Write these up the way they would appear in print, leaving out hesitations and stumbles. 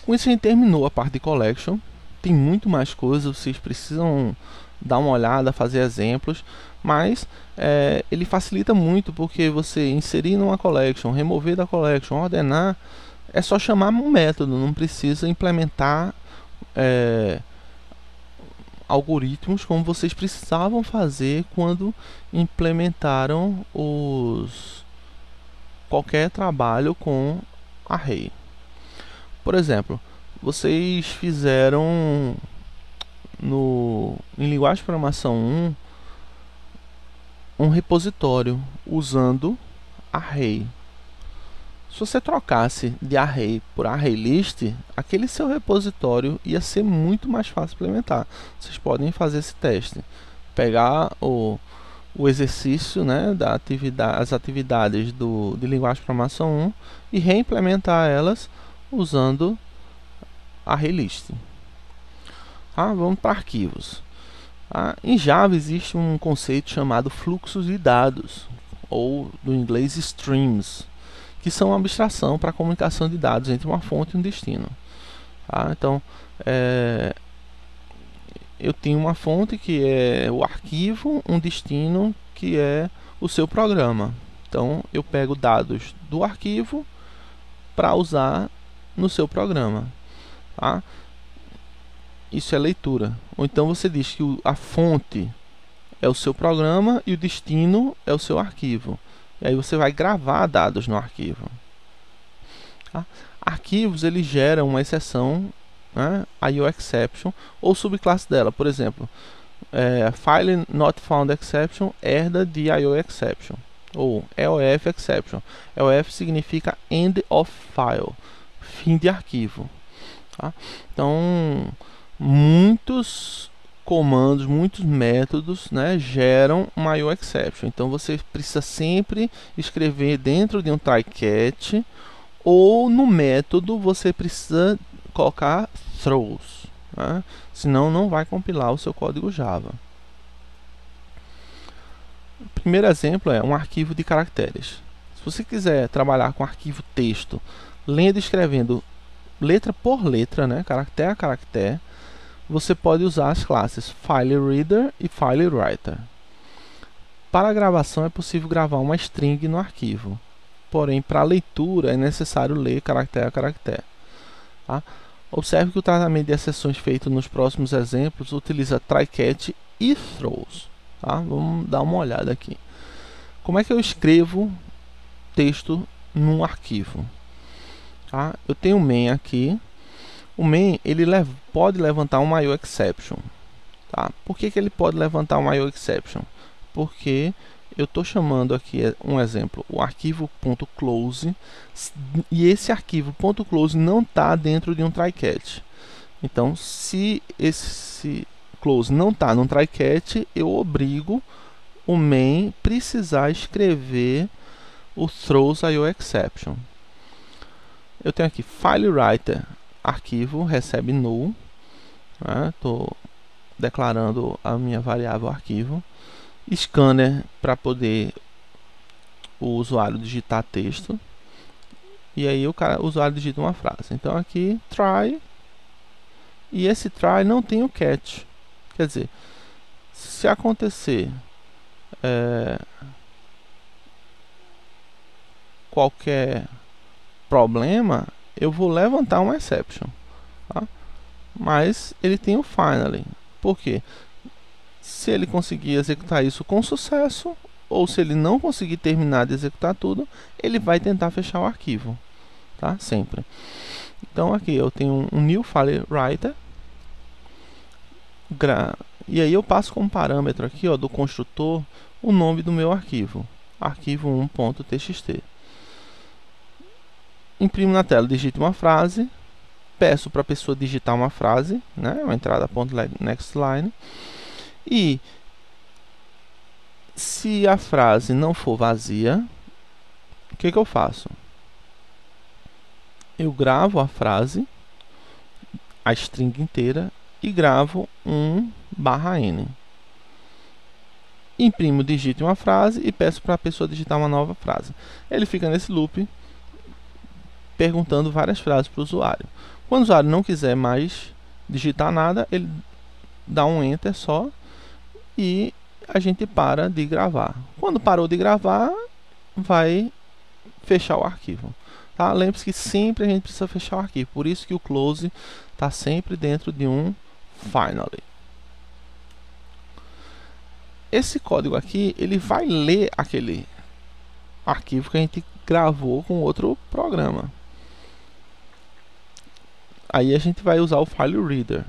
Com isso a gente terminou a parte de collection. Tem muito mais coisas, vocês precisam dar uma olhada, fazer exemplos, mas ele facilita muito, porque você inserir numa collection, remover da collection, ordenar, é só chamar um método, não precisa implementar algoritmos como vocês precisavam fazer quando implementaram qualquer trabalho com array. Por exemplo, vocês fizeram em linguagem de programação 1 repositório usando array. Se você trocasse de array por ArrayList, aquele seu repositório ia ser muito mais fácil de implementar. Vocês podem fazer esse teste. Pegar o exercício, né, as atividades de linguagem de programação 1 e reimplementar elas usando ArrayList. Vamos para arquivos. Em Java existe um conceito chamado fluxos de dados, ou do inglês streams, que são uma abstração para a comunicação de dados entre uma fonte e um destino. Então, eu tenho uma fonte que é o arquivo, um destino que é o seu programa. Então, eu pego dados do arquivo para usar no seu programa. Isso é leitura. Ou então você diz que a fonte é o seu programa e o destino é o seu arquivo. E aí você vai gravar dados no arquivo. Arquivos, eles geram uma exceção, né, IOException, ou subclasse dela. Por exemplo, File Not Found Exception herda de IOException, ou EOF Exception. EOF significa End of File, fim de arquivo. Então, muitos comandos, muitos métodos, né, geram uma IOException. Então você precisa sempre escrever dentro de um try-catch, ou no método você precisa colocar throws, né? Senão não vai compilar o seu código Java. O primeiro exemplo é um arquivo de caracteres. Se você quiser trabalhar com arquivo texto, lendo e escrevendo letra por letra, né, caractere a caractere, você pode usar as classes FileReader e FileWriter. Para a gravação é possível gravar uma string no arquivo, porém para a leitura é necessário ler caractere a caractere. Observe que o tratamento de exceções feito nos próximos exemplos utiliza try-catch e throws. Vamos dar uma olhada aqui. Como é que eu escrevo texto num arquivo? Eu tenho o main aqui. O main ele pode levantar uma IOException. Por que ele pode levantar uma IOException? Porque eu estou chamando aqui um exemplo, o arquivo .close, e esse arquivo .close não está dentro de um try-catch. Então, se esse close não está no try-catch, eu obrigo o main precisar escrever o throws IOException. Eu tenho aqui FileWriter, arquivo, recebe null. Estou declarando a minha variável arquivo. Scanner para poder o usuário digitar texto. E aí o usuário digita uma frase. Então aqui, try. E esse try não tem o catch. Quer dizer, se acontecer qualquer problema, eu vou levantar uma exception. Mas ele tem o finally. Por quê? Se ele conseguir executar isso com sucesso, ou se ele não conseguir terminar de executar tudo, ele vai tentar fechar o arquivo, sempre. Então aqui eu tenho um new FileWriter, e aí eu passo como parâmetro aqui, do construtor, o nome do meu arquivo, arquivo1.txt. Imprimo na tela, digito uma frase, peço para a pessoa digitar uma frase, né, uma entrada .nextLine. E se a frase não for vazia, o que eu faço? Eu gravo a frase, a string inteira, e gravo /n. Imprimo, digito uma frase e peço para a pessoa digitar uma nova frase. Ele fica nesse loop perguntando várias frases para o usuário. Quando o usuário não quiser mais digitar nada, ele dá um Enter só e a gente para de gravar. Quando parou de gravar, vai fechar o arquivo. Tá? Lembre-se que sempre a gente precisa fechar o arquivo, por isso que o close está sempre dentro de um finally. Esse código aqui, ele vai ler aquele arquivo que a gente gravou com outro programa. Aí a gente vai usar o file reader.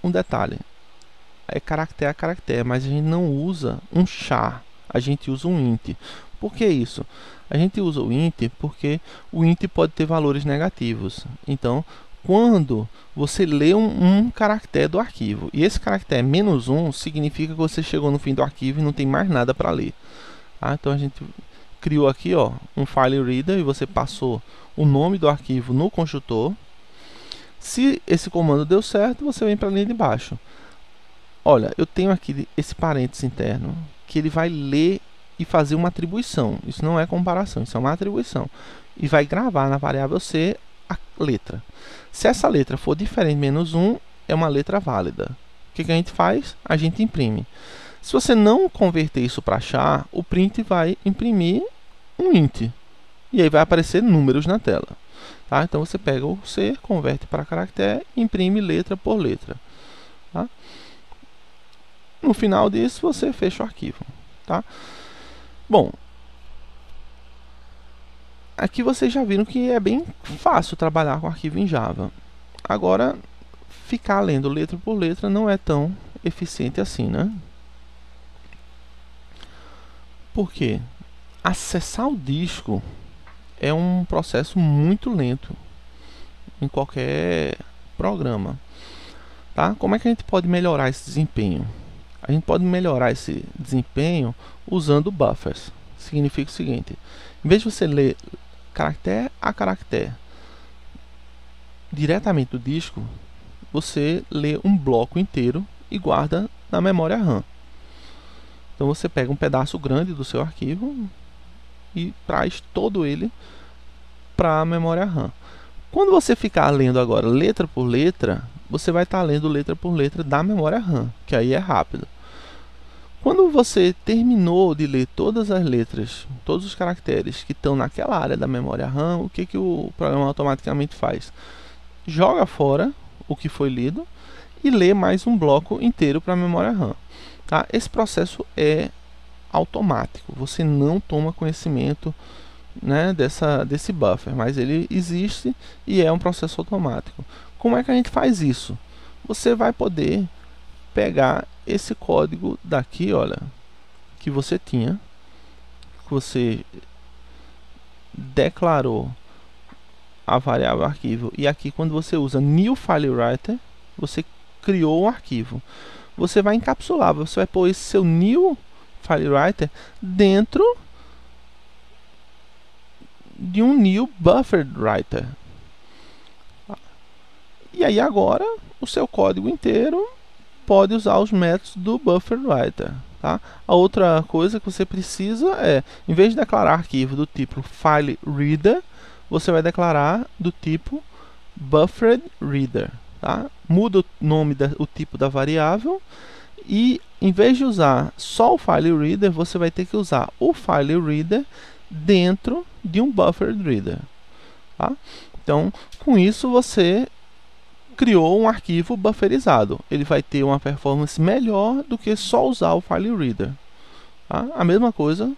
Um detalhe, é caractere a caractere, mas a gente não usa um char, a gente usa um int. Por que isso? A gente usa o int porque o int pode ter valores negativos. Então, quando você lê um caractere do arquivo, e esse caractere é -1, significa que você chegou no fim do arquivo e não tem mais nada para ler. Tá? Então a gente criou aqui, ó, um file reader e você passou o nome do arquivo no construtor. Se esse comando deu certo, você vem para a linha de baixo. Olha, eu tenho aqui esse parênteses interno que ele vai ler e fazer uma atribuição. Isso não é comparação, isso é uma atribuição. E vai gravar na variável C a letra. Se essa letra for diferente de -1, é uma letra válida. O que a gente faz? A gente imprime. Se você não converter isso para char, o print vai imprimir um int. E aí vai aparecer números na tela. Tá? Então você pega o C, converte para caractere e imprime letra por letra. Tá? No final disso, você fecha o arquivo. Tá? Bom, aqui vocês já viram que é bem fácil trabalhar com arquivo em Java. Agora, ficar lendo letra por letra não é tão eficiente assim, né? Por quê? Acessar o disco é um processo muito lento em qualquer programa. Tá? Como é que a gente pode melhorar esse desempenho? A gente pode melhorar esse desempenho usando buffers. Significa o seguinte: em vez de você ler caractere a caractere diretamente do disco, você lê um bloco inteiro e guarda na memória RAM. Então você pega um pedaço grande do seu arquivo e traz todo ele para a memória RAM. Quando você ficar lendo agora letra por letra, você vai estar lendo letra por letra da memória RAM, que aí é rápido. Quando você terminou de ler todas as letras, todos os caracteres que estão naquela área da memória RAM, o que o programa automaticamente faz? Joga fora o que foi lido e lê mais um bloco inteiro para a memória RAM. Tá? Esse processo é automático, você não toma conhecimento, né, desse buffer, mas ele existe e é um processo automático. Como é que a gente faz isso? Você vai poder pegar esse código daqui, olha, que você tinha, que você declarou a variável arquivo, e aqui quando você usa new file writer, você criou um arquivo. Você vai encapsular, você vai pôr esse seu new file writer dentro de um new buffer writer. E aí agora o seu código inteiro pode usar os métodos do buffer writer. Tá? A outra coisa que você precisa é, em vez de declarar arquivo do tipo file reader, você vai declarar do tipo buffered reader. Tá? Muda o nome, o tipo da variável, e em vez de usar só o file reader, você vai ter que usar o file reader dentro de um buffered reader. Tá? Então, com isso você criou um arquivo bufferizado. Ele vai ter uma performance melhor do que só usar o file reader. Tá? A mesma coisa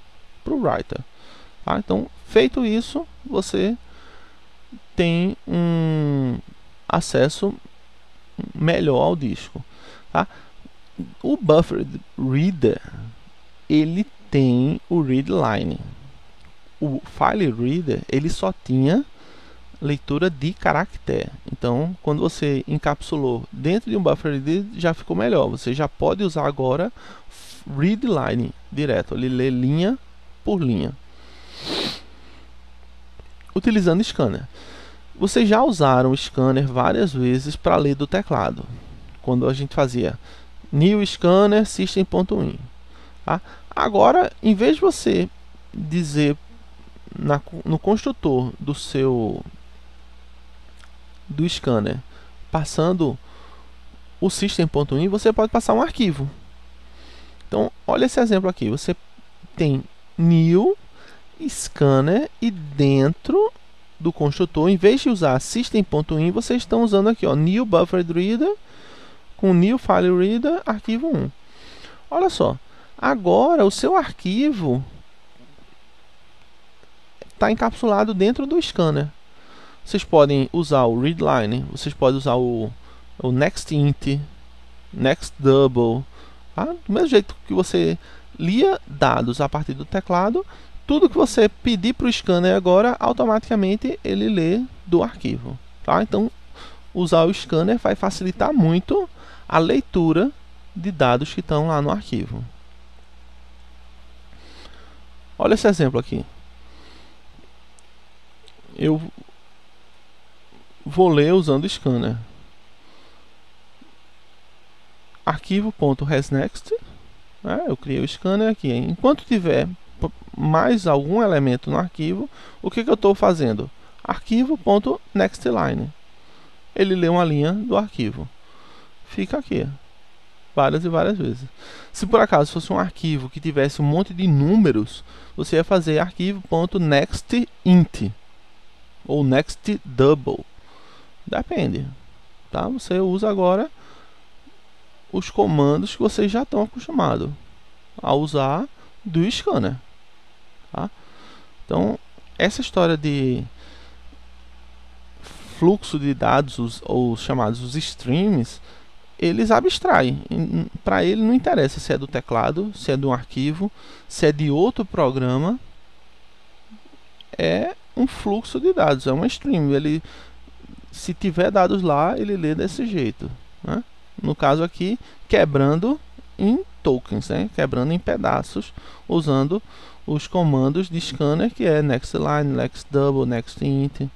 para o writer. Tá? Então, feito isso, você tem um acesso melhor ao disco. Tá? O buffered reader, ele tem o read line. O file reader, ele só tinha leitura de caractere. Então, quando você encapsulou dentro de um buffer reader, já ficou melhor. Você já pode usar agora read line direto, ele lê linha por linha. Utilizando scanner. Vocês já usaram o scanner várias vezes para ler do teclado. Quando a gente fazia new scanner system.in. Tá? Agora, em vez de você dizer no construtor do scanner, passando o system.in, você pode passar um arquivo. Então, olha esse exemplo aqui. Você tem new scanner e dentro do construtor, em vez de usar system.in, vocês estão usando aqui, ó, new buffered reader com new file reader arquivo 1. Olha só, agora o seu arquivo está encapsulado dentro do scanner. Vocês podem usar o readline, vocês podem usar o nextInt, nextDouble, tá? Do mesmo jeito que você lia dados a partir do teclado, tudo que você pedir para o scanner agora, automaticamente ele lê do arquivo, tá? Então, usar o scanner vai facilitar muito a leitura de dados que estão lá no arquivo. Olha esse exemplo aqui. Eu vou ler usando o scanner. Arquivo.hasNext, né? Eu criei o scanner aqui. Enquanto tiver mais algum elemento no arquivo, o que eu estou fazendo? Arquivo.nextLine. Ele lê uma linha do arquivo. Fica aqui, várias e várias vezes. Se por acaso fosse um arquivo que tivesse um monte de números, você ia fazer arquivo.nextInt ou nextDouble. Depende, tá? Você usa agora os comandos que vocês já estão acostumados a usar do scanner, tá? Então, essa história de fluxo de dados, os chamados os streams, eles abstraem. Para ele não interessa se é do teclado, se é de um arquivo, se é de outro programa. É um fluxo de dados, é uma stream. Ele, se tiver dados lá, ele lê desse jeito, né? No caso aqui, quebrando em tokens, né? Quebrando em pedaços, usando os comandos de scanner, que é nextLine, nextDouble, nextInt.